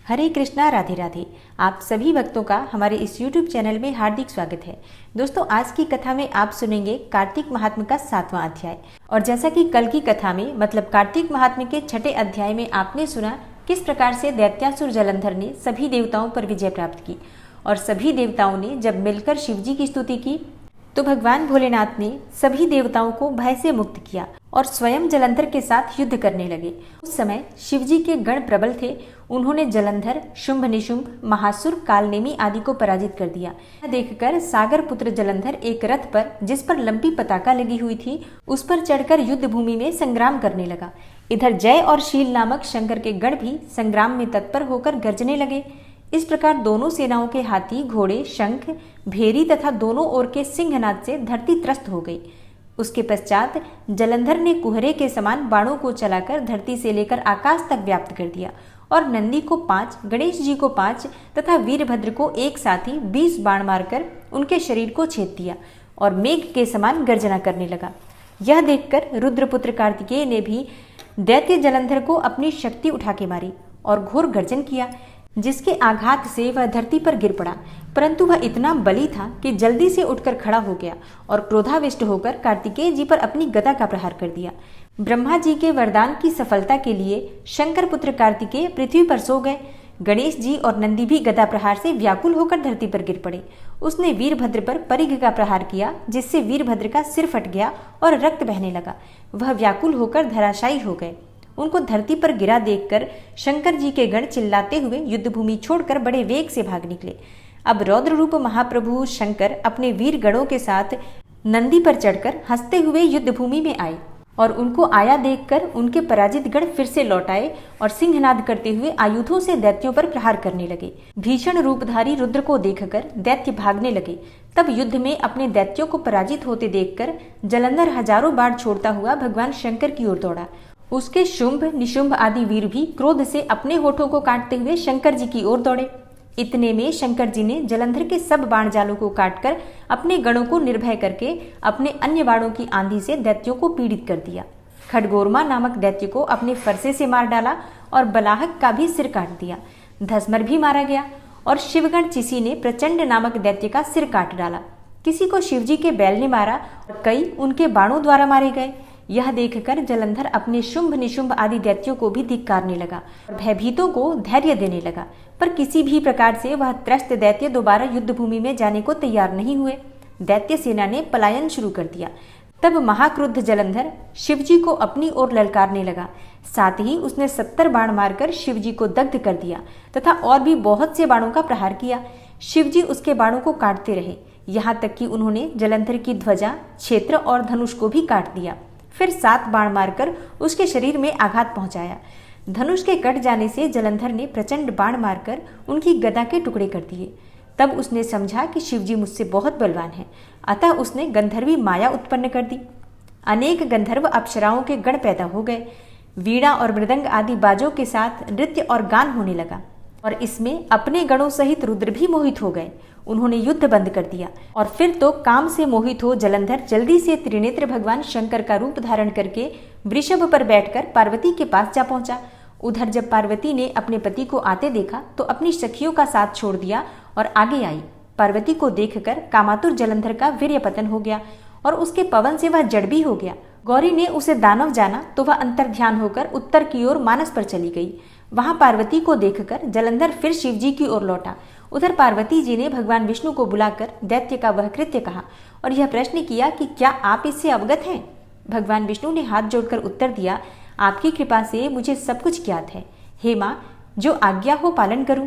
हरे कृष्णा, राधे राधे। आप सभी भक्तों का हमारे इस YouTube चैनल में हार्दिक स्वागत है। दोस्तों, आज की कथा में आप सुनेंगे कार्तिक महात्म्य का 7वां अध्याय। और जैसा कि कल की कथा में मतलब कार्तिक महात्म्य के 6ठे अध्याय में आपने सुना किस प्रकार से दैत्यासुर जलंधर ने सभी देवताओं पर विजय प्राप्त की और सभी देवताओं ने जब मिलकर शिवजी की स्तुति की तो भगवान भोलेनाथ ने सभी देवताओं को भय से मुक्त किया और स्वयं जलंधर के साथ युद्ध करने लगे। उस समय शिवजी के गण प्रबल थे। उन्होंने जलंधर, शुंभ निशुंभ, महासुर, कालनेमी आदि को पराजित कर दिया। यह देखकर सागर पुत्र जलंधर एक रथ पर, जिस पर लंबी पताका लगी हुई थी, उस पर चढ़कर युद्ध भूमि में संग्राम करने लगा। इधर जय और शील नामक शंकर के गण भी संग्राम में तत्पर होकर गरजने लगे। इस प्रकार दोनों सेनाओं के हाथी, घोड़े, शंख, भेरी तथा दोनों ओर के सिंहनाद से धरती त्रस्त हो गई। उसके पश्चात जलंधर ने कुहरे के समान बाणों को चलाकर धरती से लेकर आकाश तक व्याप्त कर दिया और नंदी को 5, गणेश जी को 5 तथा वीरभद्र को एक साथ ही 20 बाण मारकर उनके शरीर को छेद दिया और मेघ के समान गर्जना करने लगा। यह देखकर रुद्रपुत्र कार्तिकेय ने भी दैत्य जलंधर को अपनी शक्ति उठा के मारी और घोर गर्जन किया, जिसके आघात से वह धरती पर गिर पड़ा। परंतु वह इतना बली था कि जल्दी से उठकर खड़ा हो गया और क्रोधाविष्ट होकर कार्तिकेय जी पर अपनी गदा का प्रहार कर दिया। ब्रह्मा जी के वरदान की सफलता के लिए शंकर पुत्र कार्तिकेय पृथ्वी पर सो गए। गणेश जी और नंदी भी गदा प्रहार से व्याकुल होकर धरती पर गिर पड़े। उसने वीरभद्र पर परिघ का प्रहार किया, जिससे वीरभद्र का सिर फट गया और रक्त बहने लगा। वह व्याकुल होकर धराशायी हो गए। उनको धरती पर गिरा देखकर शंकर जी के गण चिल्लाते हुए युद्ध भूमि छोड़कर बड़े वेग से भाग निकले। अब रौद्र रूप महाप्रभु शंकर अपने वीर गणों के साथ नंदी पर चढ़कर हंसते हुए युद्ध भूमि में आए और उनको आया देखकर उनके पराजित गण फिर से लौट आए और सिंहनाद करते हुए आयुधों से दैत्यों पर प्रहार करने लगे। भीषण रूपधारी रुद्र को देखकर दैत्य भागने लगे। तब युद्ध में अपने दैत्यों को पराजित होते देखकर जलंधर हजारों बाण छोड़ता हुआ भगवान शंकर की ओर दौड़ा। उसके शुंभ निशुंभ आदि वीर भी क्रोध से अपने होठों को काटते हुए शंकर जी की ओर दौड़े। इतने में शंकर जी ने जलंधर के सब बाण जालों को काटकर अपने गणों को निर्भय करके अपने अन्य बाणों की आंधी से दैत्यों को पीड़ित कर दिया। खडगोरमा नामक दैत्य को अपने फरसे से मार डाला और बलाहक का भी सिर काट दिया। धसमर भी मारा गया और शिवगण चिसी ने प्रचंड नामक दैत्य का सिर काट डाला। किसी को शिवजी के बैल ने मारा और कई उनके बाणों द्वारा मारे गए। यह देखकर जलंधर अपने शुंभ निशुंभ आदि दैत्यों को भी धिक्कारने लगा और भयभीतों को धैर्य देने लगा, पर किसी भी प्रकार से वह त्रस्त दैत्य दोबारा युद्ध भूमि में जाने को तैयार नहीं हुए। दैत्य सेना ने पलायन शुरू कर दिया। तब महाक्रुद्ध जलंधर शिवजी को अपनी ओर ललकारने लगा। साथ ही उसने 70 बाण मारकर शिवजी को दग्ध कर दिया तथा और भी बहुत से बाणों का प्रहार किया। शिवजी उसके बाणों को काटते रहे, यहाँ तक कि उन्होंने जलंधर की ध्वजा, क्षेत्र और धनुष को भी काट दिया। फिर 7 बाण मारकर उसके शरीर में आघात पहुंचाया। धनुष के कट जाने से जलंधर ने प्रचंड बाण मारकर उनकी गदा के टुकड़े कर दिए। तब उसने समझा कि शिवजी मुझसे बहुत बलवान हैं, अतः उसने गंधर्वी माया उत्पन्न कर दी। अनेक गंधर्व अप्सराओं के गण पैदा हो गए। वीणा और मृदंग आदि बाजों के साथ नृत्य और गान होने लगा और इसमें अपने गणों सहित रुद्र भी मोहित हो गए। उन्होंने युद्ध बंद कर दिया और फिर तो काम से मोहित हो जलंधर जल्दी से त्रिनेत्र भगवान शंकर का रूप धारण करके वृषभ पर बैठकर पार्वती के पास जा पहुंचा। उधर जब पार्वती ने अपने पति को आते देखा तो अपनी सखियों का साथ छोड़ दिया और आगे आई। पार्वती को देखकर कामातुर जलंधर का वीर्य पतन हो गया और उसके पवन से वह जड़ भी हो गया। गौरी ने उसे दानव जाना तो वह अंतर्ध्यान होकर उत्तर की ओर मानस पर चली गई। वहां पार्वती को देखकर जलंधर फिर शिवजी की ओर लौटा। उधर पार्वती जी ने भगवान विष्णु को बुलाकर दैत्य का वह कृत्य कहा और यह प्रश्न किया कि क्या आप इससे अवगत हैं। भगवान विष्णु ने हाथ जोड़कर उत्तर दिया, आपकी कृपा से मुझे सब कुछ ज्ञात है। हे माँ, जो आज्ञा हो पालन करूं।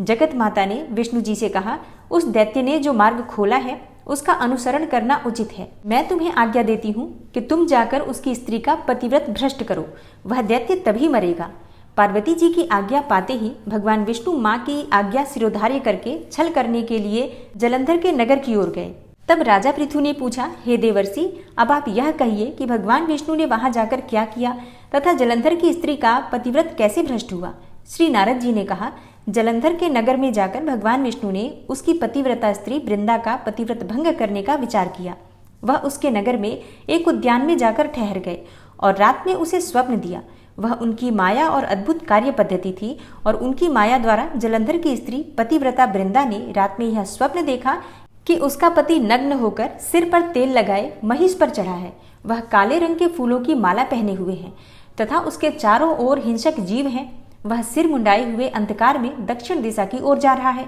जगत माता ने विष्णु जी से कहा, उस दैत्य ने जो मार्ग खोला है उसका अनुसरण करना उचित है। मैं तुम्हें आज्ञा देती हूँ कि तुम जाकर उसकी स्त्री का पतिव्रत भ्रष्ट करो, वह दैत्य तभी मरेगा। पार्वती जी की आज्ञा पाते ही भगवान विष्णु माँ की आज्ञा सिरोधार्य करके छल करने के लिए जलंधर के नगर की ओर गए। तब राजा पृथु ने पूछा, हे देवर्षि, अब आप यह कहिए कि भगवान विष्णु ने वहां जाकर क्या किया तथा जलंधर की स्त्री का पतिव्रत कैसे भ्रष्ट हुआ। श्री नारद जी ने कहा, जलंधर के नगर में जाकर भगवान विष्णु ने उसकी पतिव्रता स्त्री वृंदा का पतिव्रत भंग करने का विचार किया। वह उसके नगर में एक उद्यान में जाकर ठहर गए और रात में उसे स्वप्न दिया। वह उनकी माया और अद्भुत कार्य पद्धति थी और उनकी माया द्वारा जलंधर की स्त्री पतिव्रता वृंदा ने रात में यह स्वप्न देखा कि उसका पति नग्न होकर सिर पर तेल लगाए महिष पर चढ़ा है। वह काले रंग के फूलों की माला पहने हुए है तथा उसके चारों ओर हिंसक जीव हैं। वह सिर मुंडाए हुए अंधकार में दक्षिण दिशा की ओर जा रहा है।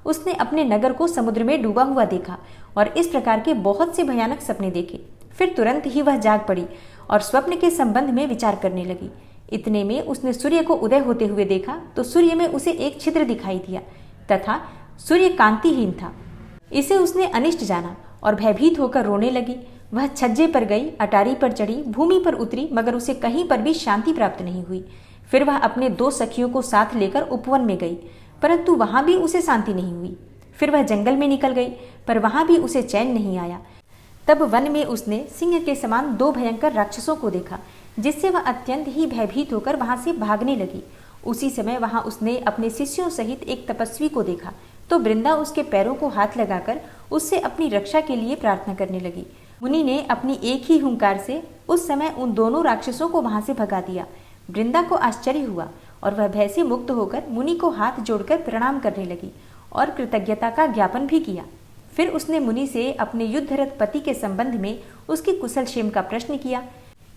उसने अपने नगर को समुद्र में डूबा हुआ देखा और इस प्रकार के बहुत से भयानक सपने देखे। फिर तुरंत ही वह जाग पड़ी और स्वप्न के संबंध में विचार करने लगी। इतने में उसने सूर्य को उदय होते हुए देखा तो सूर्य में उसे एक छिद्र दिखाई दिया तथा सूर्य कांतिहीन था। इसे उसने अनिष्ट जाना और भयभीत होकर रोने लगी। वह छज्जे पर गई, अटारी पर चढ़ी, भूमि पर उतरी, मगर उसे कहीं पर भी शांति प्राप्त नहीं हुई। फिर वह अपने 2 सखियों को साथ लेकर उपवन में गई, परंतु वहां भी उसे शांति नहीं हुई। फिर वह जंगल में निकल गई, पर वहां भी उसे चैन नहीं आया। तब वन में उसने सिंह के समान 2 भयंकर राक्षसों को देखा, जिससे वह अत्यंत ही भयभीत होकर वहां से भागने लगी। उसी समय वहां उसने अपने शिष्यों सहित एक तपस्वी को देखा तो वृंदा उसके पैरों को हाथ लगाकर उससे अपनी रक्षा के लिए प्रार्थना करने लगी। मुनि ने अपनी एक ही हुंकार से उस समय उन दोनों राक्षसों को वहां से भगा दिया। वृंदा को आश्चर्य हुआ और वह भय से मुक्त होकर मुनि को हाथ जोड़कर प्रणाम करने लगी और कृतज्ञता का ज्ञापन भी किया। फिर उसने मुनि से अपने युद्धरत पति के संबंध में उसकी कुशल क्षेम का प्रश्न किया।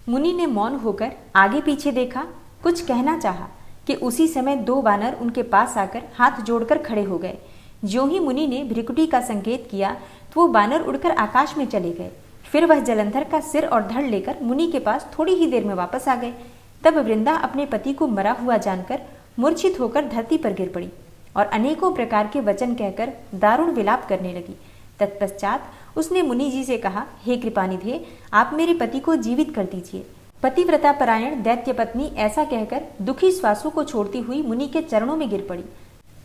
मुनि ने मौन होकर आगे पीछे देखा, कुछ कहना चाहा कि उसी समय 2 वानर उनके पास आकर हाथ जोड़कर खड़े हो गए। ज्यों ही मुनि ने भ्रिकुटी का संकेत किया तो वो वानर उड़कर आकाश में चले गए। फिर वह जलंधर का सिर और धड़ लेकर मुनि के पास थोड़ी ही देर में वापस आ गए। तब वृंदा अपने पति को मरा हुआ जानकर मूर्छित होकर धरती पर गिर पड़ी और अनेकों प्रकार के वचन कहकर दारुण विलाप करने लगी। तत्पश्चात उसने मुनि जी से कहा, हे कृपानिधे, आप मेरे पति को जीवित कर दीजिए। पतिव्रता परायण दैत्य पत्नी ऐसा कहकर दुखी श्वासों को छोड़ती हुई मुनि के चरणों में गिर पड़ी।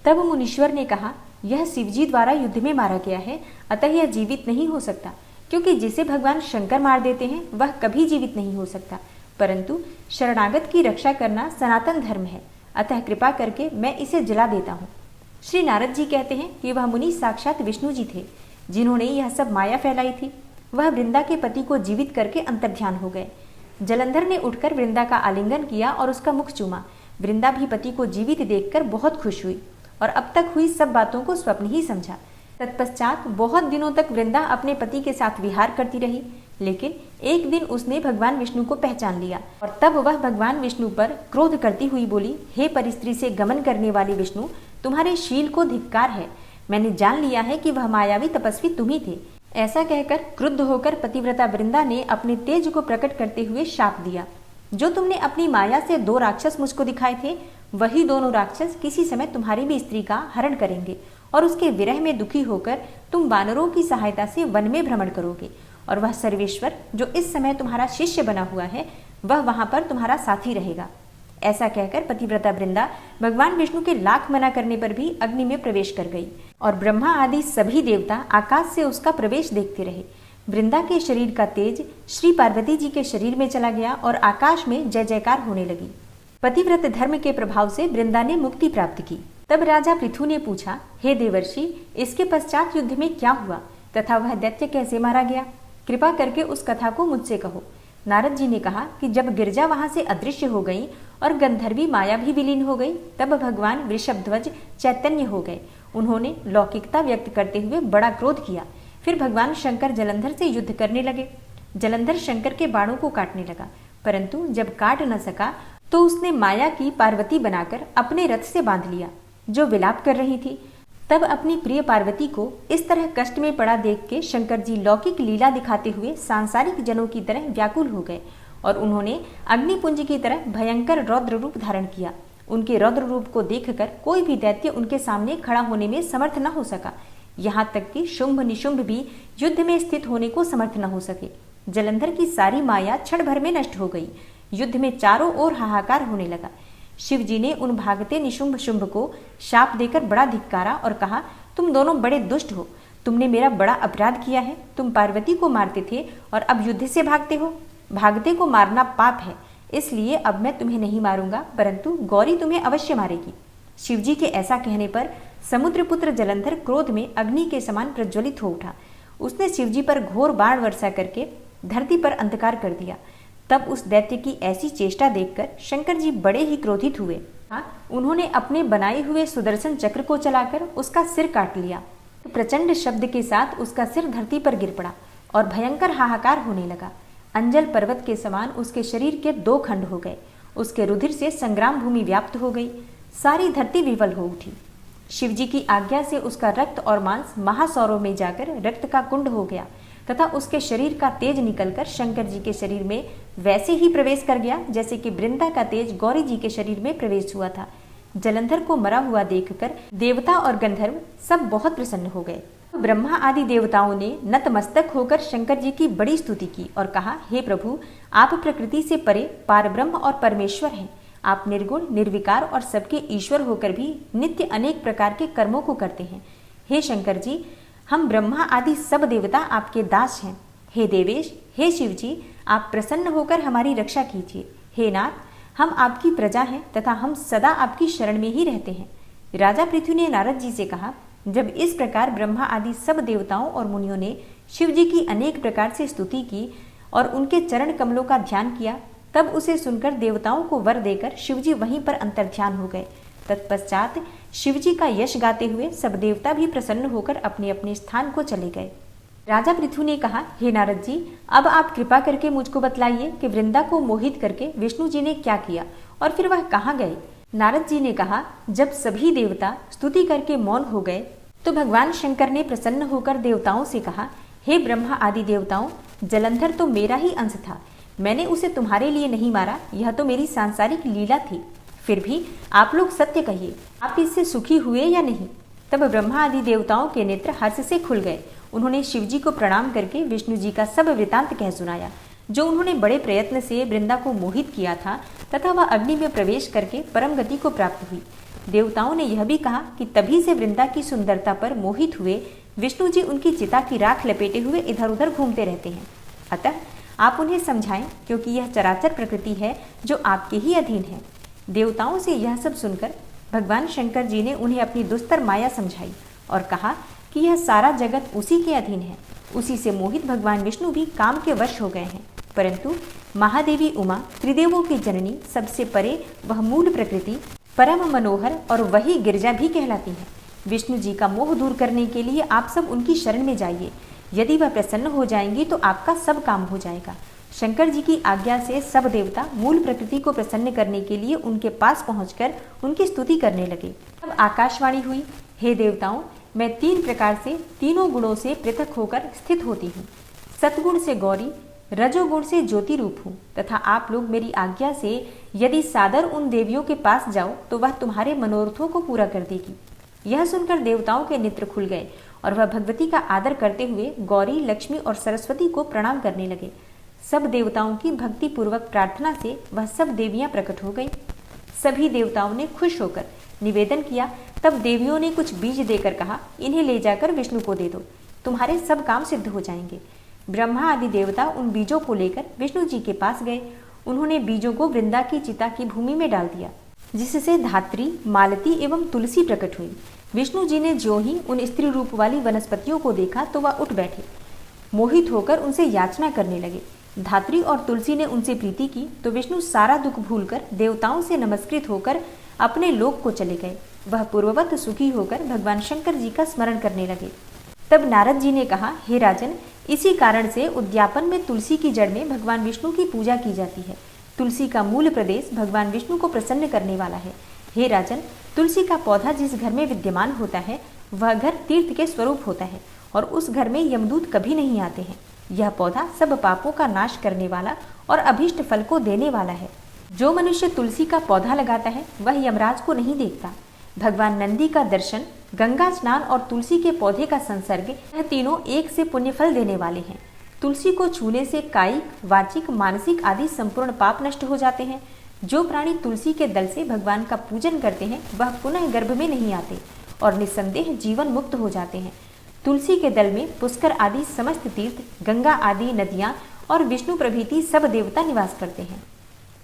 तब मुनीश्वर ने कहा, यह शिवजी द्वारा युद्ध में मारा गया है, अतः यह जीवित नहीं हो सकता, क्योंकि जिसे भगवान शंकर मार देते हैं वह कभी जीवित नहीं हो सकता। परंतु शरणागत की रक्षा करना सनातन धर्म है, अतः कृपा करके मैं इसे जला देता हूँ। श्री नारद जी कहते हैं कि वह मुनि साक्षात विष्णु जी थे, जिन्होंने यह सब माया फैलाई थी। वह वृंदा के पति को जीवित करके अंतर्ध्यान हो गए। जलंधर ने उठकर वृंदा का आलिंगन किया और उसका मुख चूमा। वृंदा भी पति को जीवित देखकर बहुत खुश हुई और अब तक हुई सब बातों को स्वप्न ही समझा। तत्पश्चात बहुत दिनों तक वृंदा अपने पति के साथ विहार करती रही, लेकिन एक दिन उसने भगवान विष्णु को पहचान लिया और तब वह भगवान विष्णु पर क्रोध करती हुई बोली, हे परिस्त्री से गमन करने वाले विष्णु, तुम्हारे शील को धिक्कार है। मैंने जान लिया है कि वह मायावी तपस्वी तुम ही थे। ऐसा कहकर क्रुद्ध होकर पतिव्रता वृंदा ने अपने तेज को प्रकट करते हुए शाप दिया, जो तुमने अपनी माया से 2 राक्षस मुझको दिखाए थे, वही दोनों राक्षस किसी समय तुम्हारी भी स्त्री का हरण करेंगे और उसके विरह में दुखी होकर तुम वानरों की सहायता से वन में भ्रमण करोगे और वह सर्वेश्वर जो इस समय तुम्हारा शिष्य बना हुआ है वह वहां पर तुम्हारा साथी रहेगा। ऐसा कहकर पतिव्रता वृंदा भगवान विष्णु के लाख मना करने पर भी अग्नि में प्रवेश कर गई और ब्रह्मा आदि सभी देवता आकाश से उसका प्रवेश देखते रहे। वृंदा के शरीर का तेज श्री पार्वती जी के शरीर में चला गया और आकाश में जय जयकार होने लगी। पतिव्रत धर्म के प्रभाव से वृंदा ने मुक्ति प्राप्त की। तब राजा पृथु ने पूछा, हे देवर्षि, इसके पश्चात युद्ध में क्या हुआ तथा वह दैत्य कैसे मारा गया? कृपा करके उस कथा को मुझसे कहो। नारद जी ने कहा कि जब गिरजा वहां से अदृश्य हो गई और गंधर्वी माया भी विलीन हो गई, तब भगवान वृषभध्वज चैतन्य हो गए। उन्होंने लौकिकता व्यक्त करते हुए बड़ा क्रोध किया। फिर भगवान शंकर जलंधर से युद्ध करने लगे। जलंधर शंकर के बाणों को काटने लगा, परंतु जब काट न सका तो उसने माया की पार्वती बनाकर अपने रथ से बांध लिया, जो विलाप कर रही थी। तब अपनी प्रिय पार्वती को इस तरह कष्ट में पड़ा देख के शंकर जी लौकिक लीला दिखाते हुए सांसारिक जनों की तरह व्याकुल हो गए और उन्होंने अग्निपुंज की तरह भयंकर रौद्र रूप धारण किया। उनके रौद्र रूप को देखकर कोई भी दैत्य उनके सामने खड़ा होने में समर्थ न हो सका, यहाँ तक कि शुंभ निशुंभ भी युद्ध में स्थित होने को समर्थ न हो सके। जलंधर की सारी माया क्षण भर में नष्ट हो गई। युद्ध में चारों ओर हाहाकार होने लगा। शिव जी ने उन भागते निशुंभ शुंभ को शाप देकर बड़ा धिक्कारा और कहा, तुम दोनों बड़े दुष्ट हो, तुमने मेरा बड़ा अपराध किया है। तुम पार्वती को मारते थे और अब युद्ध से भागते हो। भागते को मारना पाप है, इसलिए अब मैं तुम्हें नहीं मारूंगा, परंतु गौरी तुम्हें अवश्य मारेगी। शिव जी के ऐसा कहने पर समुद्रपुत्र जलंधर क्रोध में अग्नि के समान प्रज्वलित हो उठा। उसने शिव जी पर घोर बाण वर्षा करके धरती पर अंधकार कर दिया। तब उस दैत्य की ऐसी चेष्टा देखकर शंकर जी बड़े ही क्रोधित हुए। उन्होंने अपने बनाए हुए सुदर्शन चक्र को चलाकर उसका सिर काट लिया। प्रचंड शब्द के साथ उसका सिर धरती पर गिर पड़ा और भयंकर हाहाकार होने लगा। अंजल पर्वत के समान उसके शरीर के 2 खंड हो गए। उसके रुधिर से संग्राम भूमि व्याप्त हो गई। सारी धरती विवल हो उठी। शिवजी की आज्ञा से उसका रक्त और मांस महासौरों में जाकर रक्त का कुंड हो गया तथा उसके शरीर का तेज निकलकर शंकर जी के शरीर में वैसे ही प्रवेश कर गया जैसे कि वृंदा का तेज गौरी जी के शरीर में प्रवेश हुआ था। जलंधर को मरा हुआ देखकर देवता और गंधर्व सब बहुत प्रसन्न हो गए। ब्रह्मा आदि देवताओं ने नतमस्तक होकर शंकर जी की बड़ी स्तुति की और कहा, हे प्रभु, आप प्रकृति से परे पारब्रह्म और परमेश्वर हैं। आप निर्गुण, निर्विकार और सबके ईश्वर होकर भी नित्य अनेक प्रकार के कर्मों को करते हैं। हे शंकर जी, हम ब्रह्मा आदि सब देवता आपके दास हैं। हे देवेश, हे शिव जी, आप प्रसन्न होकर हमारी रक्षा कीजिए। हे नाथ, हम आपकी प्रजा हैं तथा हम सदा आपकी शरण में ही रहते हैं। राजा पृथु ने नारद जी से कहा, जब इस प्रकार ब्रह्मा आदि सब देवताओं और मुनियों ने शिव जी की अनेक प्रकार से स्तुति की और उनके चरण कमलों का ध्यान किया, तब उसे सुनकर देवताओं को वर देकर शिवजी वहीं पर अंतर्ध्यान हो गए। तत्पश्चात शिवजी का यश गाते हुए सब देवता भी प्रसन्न होकर अपने अपने स्थान को चले गए। राजा पृथु ने कहा, हे नारद जी, अब आप कृपा करके मुझको बतलाइए कि वृंदा को मोहित करके विष्णु जी ने क्या किया और फिर वह कहाँ गए। नारद जी ने कहा, जब सभी देवता स्तुति करके मौन हो गए तो भगवान शंकर ने प्रसन्न होकर देवताओं से कहा, हे ब्रह्मा आदि देवताओं, जलंधर तो मेरा ही अंश था। मैंने उसे तुम्हारे लिए नहीं मारा, यह तो मेरी सांसारिक लीला थी। फिर भी आप लोग सत्य कहिए, आप इससे सुखी हुए या नहीं। तब ब्रह्मा आदि देवताओं के नेत्र हर्ष से खुल गए। उन्होंने शिवजी को प्रणाम करके विष्णु जी का सब वृतांत कह सुनाया, जो उन्होंने बड़े प्रयत्न से वृंदा को मोहित किया था तथा वह अग्नि में प्रवेश करके परम गति को प्राप्त हुई। देवताओं ने यह भी कहा कि तभी से वृंदा की सुंदरता पर मोहित हुए विष्णु जी उनकी चिता की राख लपेटे हुए इधर उधर घूमते रहते हैं। अतः आप उन्हें समझाएं, क्योंकि यह चराचर प्रकृति है जो आपके ही अधीन है। देवताओं से यह सब सुनकर भगवान शंकर जी ने उन्हें अपनी दुस्तर माया समझाई और कहा कि यह सारा जगत उसी के अधीन है। उसी से मोहित भगवान विष्णु भी काम के वश हो गए हैं। परंतु महादेवी उमा, त्रिदेवों की जननी, सबसे परे वह मूल प्रकृति परम मनोहर और वही गिरजा भी कहलाती है। विष्णु जी का मोह दूर करने के लिए आप सब उनकी शरण में जाइए। यदि वह प्रसन्न हो जाएंगी तो आपका सब काम हो जाएगा। शंकर जी की आज्ञा से सब देवता मूल प्रकृति को प्रसन्न करने के लिए उनके पास पहुंचकर उनकी स्तुति करने लगे। तब आकाशवाणी हुई, हे देवताओं, मैं 3 प्रकार से तीनों गुणों से पृथक होकर स्थित होती हूँ। सतगुण से गौरी, रजोगुण से ज्योति रूप हूँ तथा आप लोग मेरी आज्ञा से यदि सादर उन देवियों के पास जाओ तो वह तुम्हारे मनोरथों को पूरा कर देगी। यह सुनकर देवताओं के नेत्र खुल गए और वह भगवती का आदर करते हुए गौरी, लक्ष्मी और सरस्वती को प्रणाम करने लगे। सब देवताओं की भक्ति पूर्वक प्रार्थना से वह सब देवियां प्रकट हो गई। सभी देवताओं ने खुश होकर निवेदन किया। तब देवियों ने कुछ बीज देकर कहा, इन्हें ले जाकर विष्णु को दे दो, तुम्हारे सब काम सिद्ध हो जाएंगे। ब्रह्मा आदि देवता उन बीजों को लेकर विष्णु जी के पास गए। उन्होंने बीजों को वृंदा की चिता की भूमि में डाल दिया, जिससे धात्री, मालती एवं तुलसी प्रकट हुई। विष्णु जी ने ज्यों ही उन स्त्री रूप वाली वनस्पतियों को देखा तो वह उठ बैठे, मोहित होकर उनसे याचना करने लगे। धात्री और तुलसी ने उनसे प्रीति की तो विष्णु सारा दुख भूलकर देवताओं से नमस्कृत होकर अपने लोक को चले गए। वह पूर्ववत सुखी होकर भगवान शंकर जी का स्मरण करने लगे। तब नारद जी ने कहा, हे राजन, इसी कारण से उद्यापन में तुलसी की जड़ में भगवान विष्णु की पूजा की जाती है। तुलसी का मूल प्रदेश भगवान विष्णु को प्रसन्न करने वाला है। हे राजन, तुलसी का पौधा जिस घर में विद्यमान होता है वह घर तीर्थ के स्वरूप होता है और उस घर में यमदूत कभी नहीं आते हैं। यह पौधा सब पापों का नाश करने वाला और अभीष्ट फल को देने वाला है। जो मनुष्य तुलसी का पौधा लगाता है वह यमराज को नहीं देखता। भगवान नंदी का दर्शन, गंगा स्नान और तुलसी के पौधे का संसर्ग, यह तीनों एक से पुण्य फल देने वाले हैं। तुलसी को छूने से कायिक, वाचिक, मानसिक आदि संपूर्ण पाप नष्ट हो जाते हैं। जो प्राणी तुलसी के दल से भगवान का पूजन करते हैं वह पुनः गर्भ में नहीं आते और निस्संदेह जीवन मुक्त हो जाते हैं। तुलसी के दल में पुष्कर आदि समस्त तीर्थ, गंगा आदि नदियां और विष्णु प्रभृति सब देवता निवास करते हैं।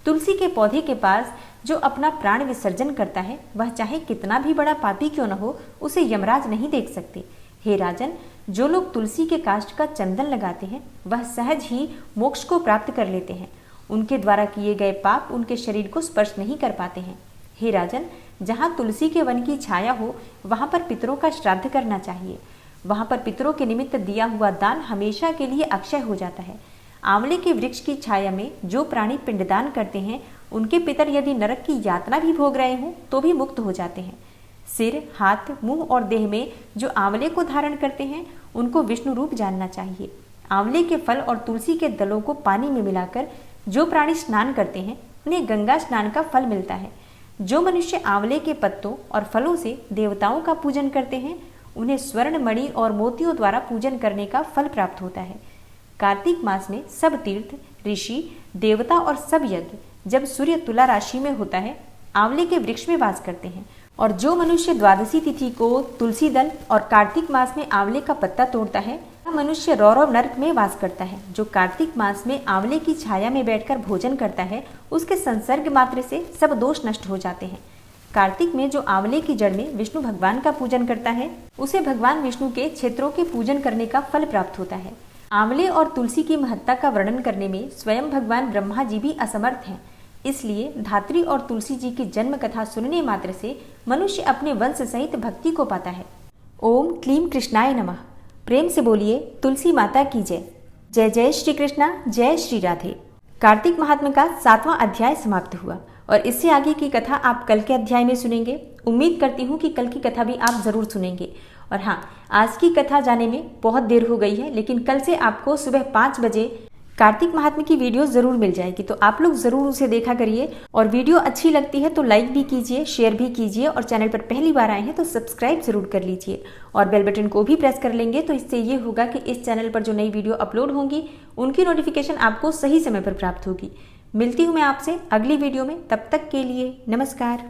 तुलसी के पौधे के पास जो अपना प्राण विसर्जन करता है वह चाहे कितना भी बड़ा पापी क्यों न हो, उसे यमराज नहीं देख सकते। हे राजन, जो लोग तुलसी के काष्ठ का चंदन लगाते हैं वह सहज ही मोक्ष को प्राप्त कर लेते हैं। उनके द्वारा किए गए पाप उनके शरीर को स्पर्श नहीं कर पाते हैं। हे राजन, जहाँ तुलसी के वन की छाया हो वहाँ पर पितरों का श्राद्ध करना चाहिए। वहाँ पर पितरों के निमित्त दिया हुआ दान हमेशा के लिए अक्षय हो जाता है। आंवले के वृक्ष की छाया में जो प्राणी पिंडदान करते हैं उनके पितर यदि नरक की यातना भी भोग रहे हों तो भी मुक्त हो जाते हैं। सिर, हाथ, मुंह और देह में जो आंवले को धारण करते हैं उनको विष्णु रूप जानना चाहिए। आंवले के फल और तुलसी के दलों को पानी में मिलाकर जो प्राणी स्नान करते हैं उन्हें गंगा स्नान का फल मिलता है। जो मनुष्य आंवले के पत्तों और फलों से देवताओं का पूजन करते हैं उन्हें स्वर्ण, मणि और मोतियों द्वारा पूजन करने का फल प्राप्त होता है। कार्तिक मास में सब तीर्थ, ऋषि, देवता और सब यज्ञ जब सूर्य तुला राशि में होता है आंवले के वृक्ष में वास करते हैं। और जो मनुष्य द्वादशी तिथि को तुलसी दल और कार्तिक मास में आंवले का पत्ता तोड़ता है वह मनुष्य रौरव नरक में वास करता है। जो कार्तिक मास में आंवले की छाया में बैठकर भोजन करता है उसके संसर्ग मात्र से सब दोष नष्ट हो जाते हैं। कार्तिक में जो आंवले की जड़ में विष्णु भगवान का पूजन करता है उसे भगवान विष्णु के क्षेत्रों के पूजन करने का फल प्राप्त होता है। आंवले और तुलसी की महत्ता का वर्णन करने में स्वयं भगवान ब्रह्मा जी भी असमर्थ हैं। इसलिए धात्री और तुलसी जी की जन्म कथा सुनने मात्र से मनुष्य अपने वंश सहित भक्ति को पाता है। ओम क्लीम कृष्णाय नमः। प्रेम से बोलिए तुलसी माता की जय। जय जय श्री कृष्णा, जय श्री राधे। कार्तिक महात्म्य का 7वां अध्याय समाप्त हुआ और इससे आगे की कथा आप कल के अध्याय में सुनेंगे। उम्मीद करती हूँ कि कल की कथा भी आप जरूर सुनेंगे। और हाँ, आज की कथा जाने में बहुत देर हो गई है, लेकिन कल से आपको सुबह 5 बजे कार्तिक महात्म्य की वीडियो जरूर मिल जाएगी, तो आप लोग जरूर उसे देखा करिए। और वीडियो अच्छी लगती है तो लाइक भी कीजिए, शेयर भी कीजिए और चैनल पर पहली बार आए हैं तो सब्सक्राइब जरूर कर लीजिए और बेल बटन को भी प्रेस कर लेंगे। तो इससे ये होगा कि इस चैनल पर जो नई वीडियो अपलोड होंगी उनकी नोटिफिकेशन आपको सही समय पर प्राप्त होगी। मिलती हूँ मैं आपसे अगली वीडियो में, तब तक के लिए नमस्कार।